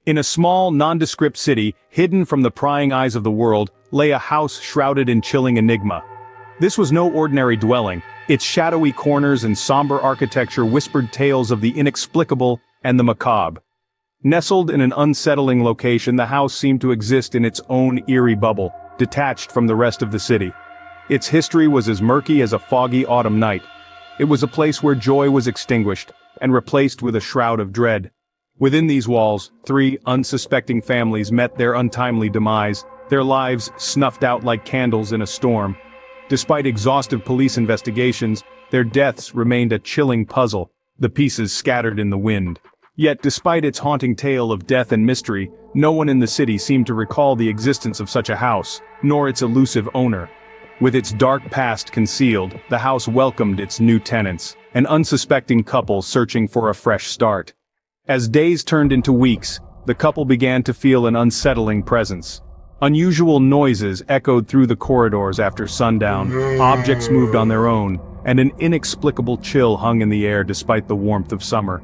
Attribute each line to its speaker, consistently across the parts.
Speaker 1: In a small, nondescript city, hidden from the prying eyes of the world, lay a house shrouded in chilling enigma. This was no ordinary dwelling. Its shadowy corners and somber architecture whispered tales of the inexplicable and the macabre. Nestled in an unsettling location, the house seemed to exist in its own eerie bubble, detached from the rest of the city. Its history was as murky as a foggy autumn night. It was a place where joy was extinguished, and replaced with a shroud of dread. Within these walls, 3 unsuspecting families met their untimely demise, their lives snuffed out like candles in a storm. Despite exhaustive police investigations, their deaths remained a chilling puzzle, the pieces scattered in the wind. Yet despite its haunting tale of death and mystery, no one in the city seemed to recall the existence of such a house, nor its elusive owner. With its dark past concealed, the house welcomed its new tenants, an unsuspecting couple searching for a fresh start. As days turned into weeks, the couple began to feel an unsettling presence. Unusual noises echoed through the corridors after sundown, objects moved on their own, and an inexplicable chill hung in the air despite the warmth of summer.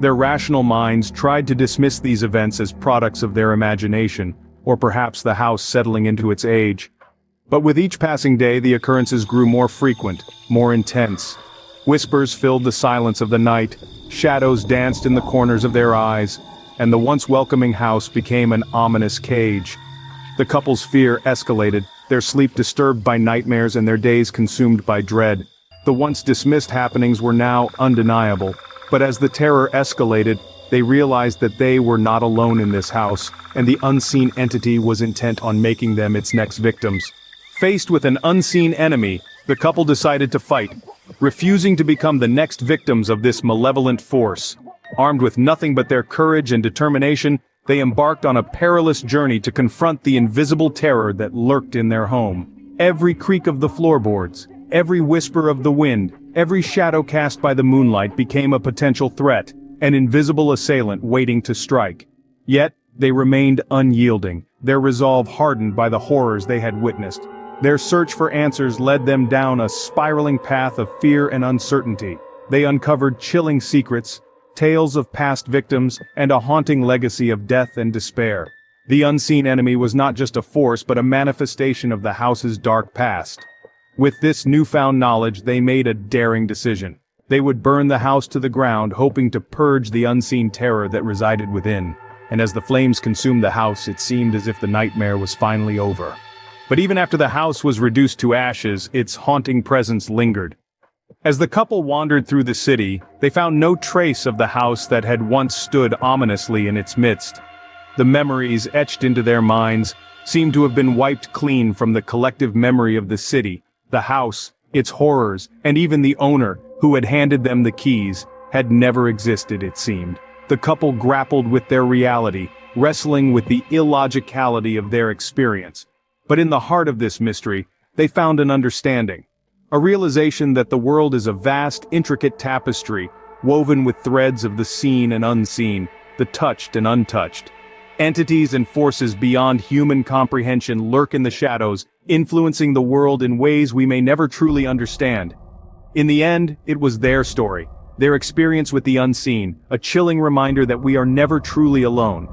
Speaker 1: Their rational minds tried to dismiss these events as products of their imagination, or perhaps the house settling into its age. But with each passing day the occurrences grew more frequent, more intense. Whispers filled the silence of the night, shadows danced in the corners of their eyes, and the once welcoming house became an ominous cage. The couple's fear escalated, their sleep disturbed by nightmares and their days consumed by dread. The once dismissed happenings were now undeniable, but as the terror escalated, they realized that they were not alone in this house, and the unseen entity was intent on making them its next victims. Faced with an unseen enemy, the couple decided to fight, refusing to become the next victims of this malevolent force. Armed with nothing but their courage and determination, they embarked on a perilous journey to confront the invisible terror that lurked in their home. Every creak of the floorboards, every whisper of the wind, every shadow cast by the moonlight became a potential threat, an invisible assailant waiting to strike. Yet, they remained unyielding, their resolve hardened by the horrors they had witnessed. Their search for answers led them down a spiraling path of fear and uncertainty. They uncovered chilling secrets, tales of past victims, and a haunting legacy of death and despair. The unseen enemy was not just a force but a manifestation of the house's dark past. With this newfound knowledge, they made a daring decision. They would burn the house to the ground, hoping to purge the unseen terror that resided within. And as the flames consumed the house, it seemed as if the nightmare was finally over. But even after the house was reduced to ashes, its haunting presence lingered. As the couple wandered through the city, they found no trace of the house that had once stood ominously in its midst. The memories etched into their minds seemed to have been wiped clean from the collective memory of the city. The house, its horrors, and even the owner, who had handed them the keys, had never existed, it seemed. The couple grappled with their reality, wrestling with the illogicality of their experience. But in the heart of this mystery, they found an understanding. A realization that the world is a vast, intricate tapestry, woven with threads of the seen and unseen, the touched and untouched. Entities and forces beyond human comprehension lurk in the shadows, influencing the world in ways we may never truly understand. In the end, it was their story, their experience with the unseen, a chilling reminder that we are never truly alone.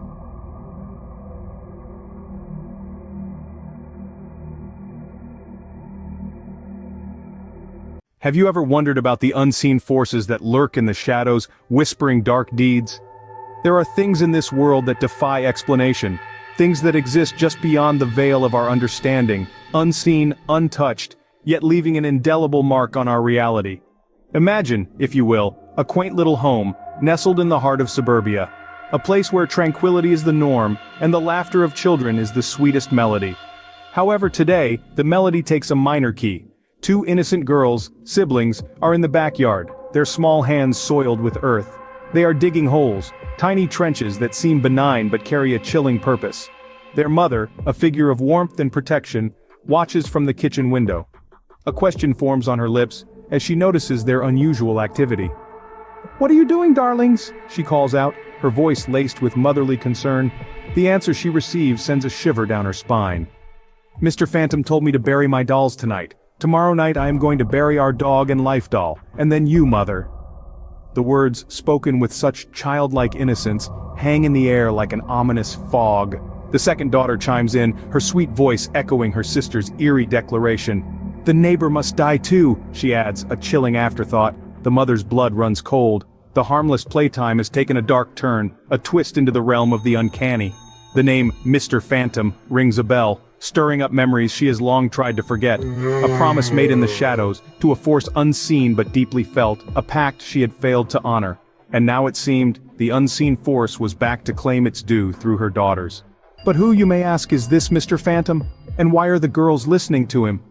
Speaker 1: Have you ever wondered about the unseen forces that lurk in the shadows, whispering dark deeds? There are things in this world that defy explanation, things that exist just beyond the veil of our understanding, unseen, untouched, yet leaving an indelible mark on our reality. Imagine, if you will, a quaint little home, nestled in the heart of suburbia, a place where tranquility is the norm, and the laughter of children is the sweetest melody. However, today, the melody takes a minor key. 2 innocent girls, siblings, are in the backyard, their small hands soiled with earth. They are digging holes, tiny trenches that seem benign but carry a chilling purpose. Their mother, a figure of warmth and protection, watches from the kitchen window. A question forms on her lips as she notices their unusual activity. "What are you doing, darlings?" she calls out, her voice laced with motherly concern. The answer she receives sends a shiver down her spine. "Mr. Phantom told me to bury my dolls tonight. Tomorrow night I am going to bury our dog and life doll, and then you, mother." The words, spoken with such childlike innocence, hang in the air like an ominous fog. The second daughter chimes in, her sweet voice echoing her sister's eerie declaration. "The neighbor must die too," she adds, a chilling afterthought. The mother's blood runs cold. The harmless playtime has taken a dark turn, a twist into the realm of the uncanny. The name Mr. Phantom rings a bell, stirring up memories she has long tried to forget. A promise made in the shadows, to a force unseen but deeply felt, a pact she had failed to honor. And now it seemed, the unseen force was back to claim its due through her daughters. But who, you may ask, is this Mr. Phantom? And why are the girls listening to him?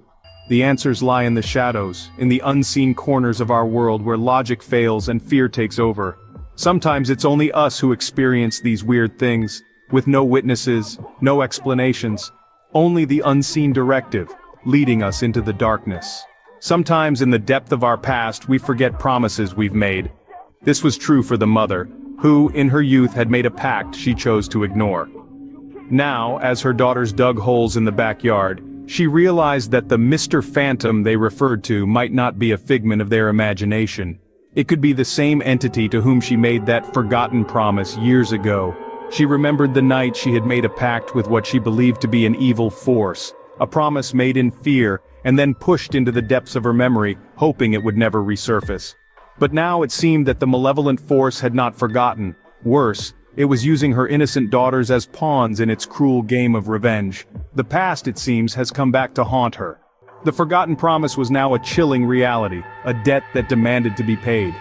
Speaker 1: The answers lie in the shadows, in the unseen corners of our world where logic fails and fear takes over. Sometimes it's only us who experience these weird things, with no witnesses, no explanations, only the unseen directive, leading us into the darkness. Sometimes in the depth of our past we forget promises we've made. This was true for the mother, who, in her youth, had made a pact she chose to ignore. Now, as her daughters dug holes in the backyard, she realized that the Mr. Phantom they referred to might not be a figment of their imagination. It could be the same entity to whom she made that forgotten promise years ago. She remembered the night she had made a pact with what she believed to be an evil force, a promise made in fear, and then pushed into the depths of her memory, hoping it would never resurface. But now it seemed that the malevolent force had not forgotten. Worse, it was using her innocent daughters as pawns in its cruel game of revenge. The past, it seems, has come back to haunt her. The forgotten promise was now a chilling reality, a debt that demanded to be paid.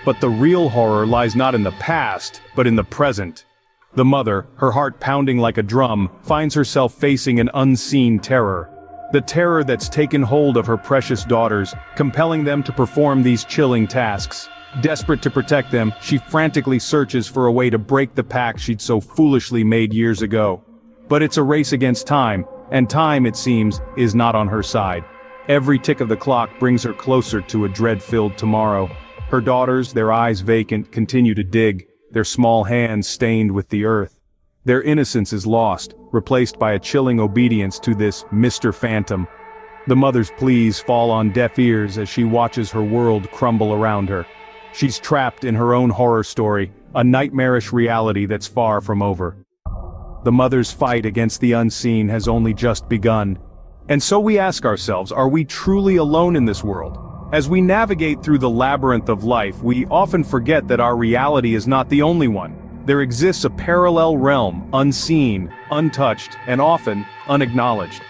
Speaker 1: But the real horror lies not in the past, but in the present. The mother, her heart pounding like a drum, finds herself facing an unseen terror. The terror that's taken hold of her precious daughters, compelling them to perform these chilling tasks. Desperate to protect them, she frantically searches for a way to break the pact she'd so foolishly made years ago. But it's a race against time, and time, it seems, is not on her side. Every tick of the clock brings her closer to a dread-filled tomorrow. Her daughters, their eyes vacant, continue to dig, their small hands stained with the earth. Their innocence is lost, replaced by a chilling obedience to this Mr. Phantom. The mother's pleas fall on deaf ears as she watches her world crumble around her. She's trapped in her own horror story, a nightmarish reality that's far from over. The mother's fight against the unseen has only just begun. And so we ask ourselves, are we truly alone in this world? As we navigate through the labyrinth of life, we often forget that our reality is not the only one. There exists a parallel realm, unseen, untouched, and often unacknowledged.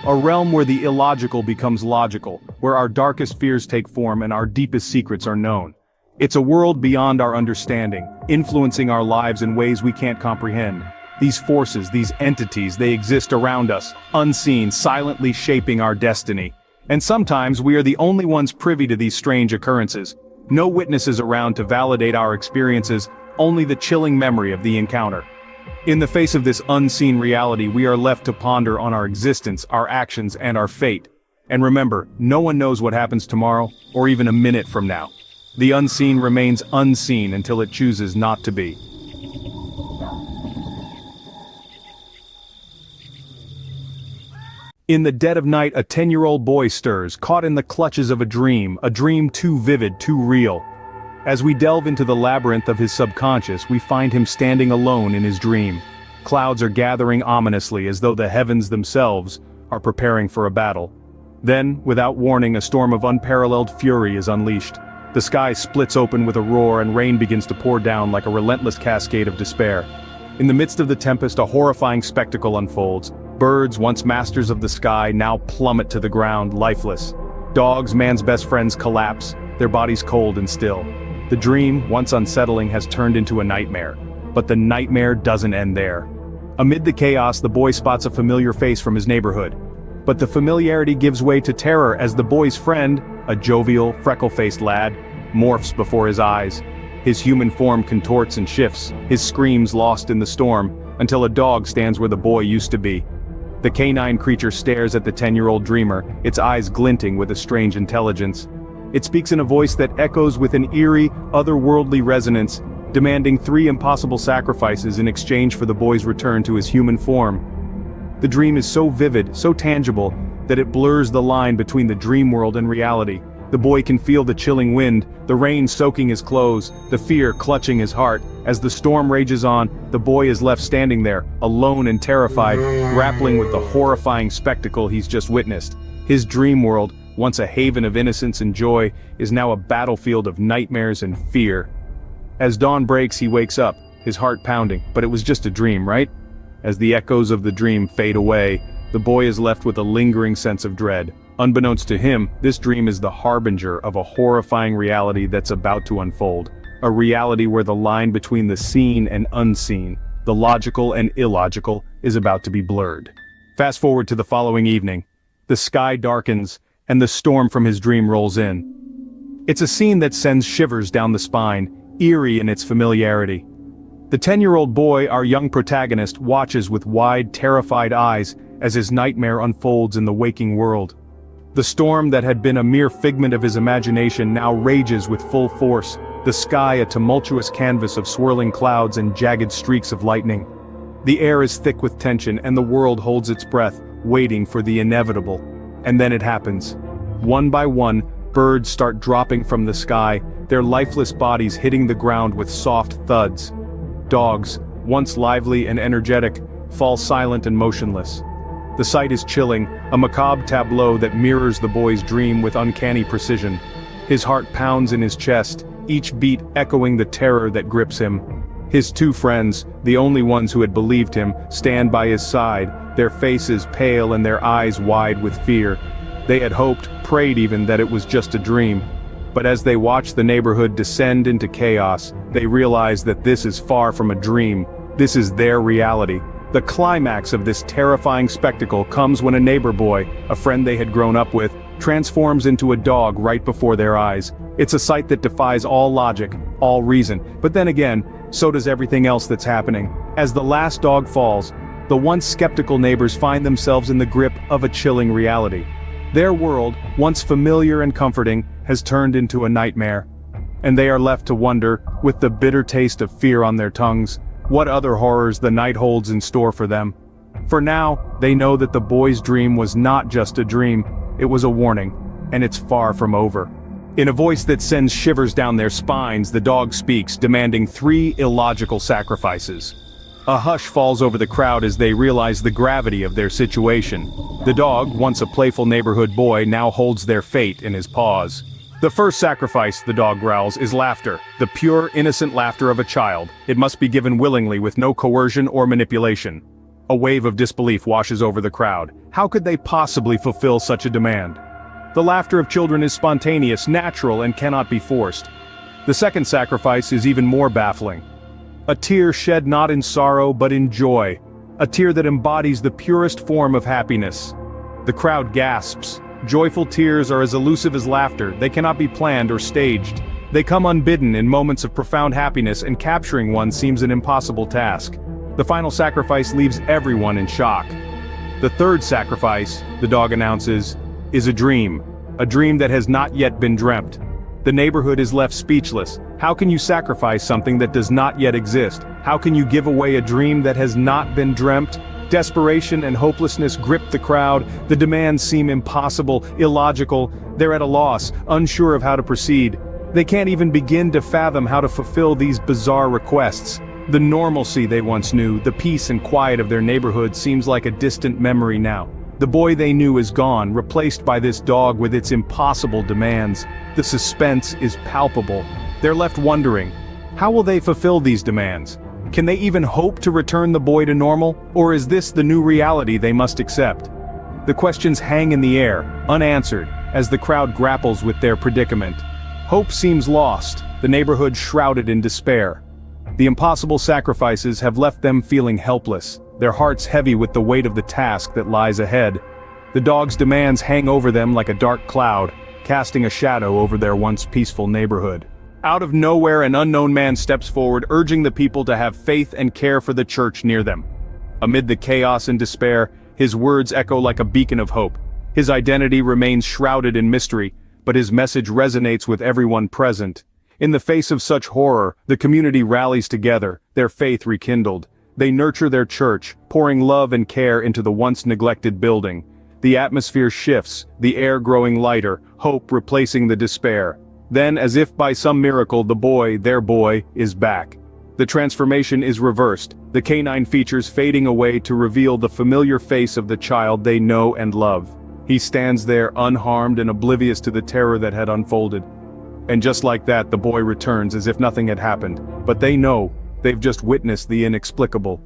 Speaker 1: A realm where the illogical becomes logical, where our darkest fears take form and our deepest secrets are known. It's a world beyond our understanding, influencing our lives in ways we can't comprehend. These forces, these entities, they exist around us, unseen, silently shaping our destiny. And sometimes we are the only ones privy to these strange occurrences. No witnesses around to validate our experiences, only the chilling memory of the encounter. In the face of this unseen reality, we are left to ponder on our existence, our actions, and our fate. And remember, no one knows what happens tomorrow, or even a minute from now. The unseen remains unseen until it chooses not to be. In the dead of night, a 10-year-old boy stirs, caught in the clutches of a dream too vivid, too real. As we delve into the labyrinth of his subconscious, we find him standing alone in his dream. Clouds are gathering ominously as though the heavens themselves are preparing for a battle. Then, without warning, a storm of unparalleled fury is unleashed. The sky splits open with a roar and rain begins to pour down like a relentless cascade of despair. In the midst of the tempest, a horrifying spectacle unfolds. Birds, once masters of the sky, now plummet to the ground, lifeless. Dogs, man's best friends, collapse, their bodies cold and still. The dream, once unsettling, has turned into a nightmare. But the nightmare doesn't end there. Amid the chaos, the boy spots a familiar face from his neighborhood. But the familiarity gives way to terror as the boy's friend, a jovial, freckle-faced lad, morphs before his eyes. His human form contorts and shifts, his screams lost in the storm, until a dog stands where the boy used to be. The canine creature stares at the 10-year-old dreamer, its eyes glinting with a strange intelligence. It speaks in a voice that echoes with an eerie, otherworldly resonance, demanding 3 impossible sacrifices in exchange for the boy's return to his human form. The dream is so vivid, so tangible, that it blurs the line between the dream world and reality. The boy can feel the chilling wind, the rain soaking his clothes, the fear clutching his heart. As the storm rages on, the boy is left standing there, alone and terrified, grappling with the horrifying spectacle he's just witnessed. His dream world, once a haven of innocence and joy, is now a battlefield of nightmares and fear. As dawn breaks, he wakes up, his heart pounding, but it was just a dream, right? As the echoes of the dream fade away, the boy is left with a lingering sense of dread. Unbeknownst to him, this dream is the harbinger of a horrifying reality that's about to unfold. A reality where the line between the seen and unseen, the logical and illogical, is about to be blurred. Fast forward to the following evening. The sky darkens, and the storm from his dream rolls in. It's a scene that sends shivers down the spine, eerie in its familiarity. The 10-year-old boy, our young protagonist, watches with wide, terrified eyes as his nightmare unfolds in the waking world. The storm that had been a mere figment of his imagination now rages with full force, the sky a tumultuous canvas of swirling clouds and jagged streaks of lightning. The air is thick with tension and the world holds its breath, waiting for the inevitable. And then it happens. One by one, birds start dropping from the sky, their lifeless bodies hitting the ground with soft thuds. Dogs, once lively and energetic, fall silent and motionless. The sight is chilling, a macabre tableau that mirrors the boy's dream with uncanny precision. His heart pounds in his chest, each beat echoing the terror that grips him. His two friends, the only ones who had believed him, stand by his side, their faces pale and their eyes wide with fear. They had hoped, prayed even, that it was just a dream. But as they watch the neighborhood descend into chaos, they realize that this is far from a dream. This is their reality. The climax of this terrifying spectacle comes when a neighbor boy, a friend they had grown up with, transforms into a dog right before their eyes. It's a sight that defies all logic, all reason, but then again, so does everything else that's happening. As the last dog falls, the once skeptical neighbors find themselves in the grip of a chilling reality. Their world, once familiar and comforting, has turned into a nightmare. And they are left to wonder, with the bitter taste of fear on their tongues, what other horrors the night holds in store for them. For now, they know that the boy's dream was not just a dream, it was a warning, and it's far from over. In a voice that sends shivers down their spines, the dog speaks, demanding 3 illogical sacrifices. A hush falls over the crowd as they realize the gravity of their situation. The dog, once a playful neighborhood boy, now holds their fate in his paws. The first sacrifice, the dog growls, is laughter, the pure, innocent laughter of a child. It must be given willingly with no coercion or manipulation. A wave of disbelief washes over the crowd. How could they possibly fulfill such a demand? The laughter of children is spontaneous, natural, and cannot be forced. The second sacrifice is even more baffling. A tear shed not in sorrow but in joy. A tear that embodies the purest form of happiness. The crowd gasps. Joyful tears are as elusive as laughter, they cannot be planned or staged. They come unbidden in moments of profound happiness, and capturing one seems an impossible task. The final sacrifice leaves everyone in shock. The third sacrifice, the dog announces, is a dream that has not yet been dreamt. The neighborhood is left speechless. How can you sacrifice something that does not yet exist? How can you give away a dream that has not been dreamt? Desperation and hopelessness grip the crowd. The demands seem impossible, illogical. They're at a loss, unsure of how to proceed. They can't even begin to fathom how to fulfill these bizarre requests. The normalcy they once knew, the peace and quiet of their neighborhood seems like a distant memory now. The boy they knew is gone, replaced by this dog with its impossible demands. The suspense is palpable. They're left wondering, how will they fulfill these demands? Can they even hope to return the boy to normal, or is this the new reality they must accept? The questions hang in the air, unanswered, as the crowd grapples with their predicament. Hope seems lost, the neighborhood shrouded in despair. The impossible sacrifices have left them feeling helpless, their hearts heavy with the weight of the task that lies ahead. The dog's demands hang over them like a dark cloud, casting a shadow over their once peaceful neighborhood. Out of nowhere, an unknown man steps forward, urging the people to have faith and care for the church near them. Amid the chaos and despair, his words echo like a beacon of hope. His identity remains shrouded in mystery, but his message resonates with everyone present. In the face of such horror, the community rallies together, their faith rekindled. They nurture their church, pouring love and care into the once neglected building. The atmosphere shifts, the air growing lighter, hope replacing the despair. Then, as if by some miracle, the boy, their boy, is back. The transformation is reversed, the canine features fading away to reveal the familiar face of the child they know and love. He stands there unharmed and oblivious to the terror that had unfolded. And just like that, the boy returns as if nothing had happened. But they know, they've just witnessed the inexplicable.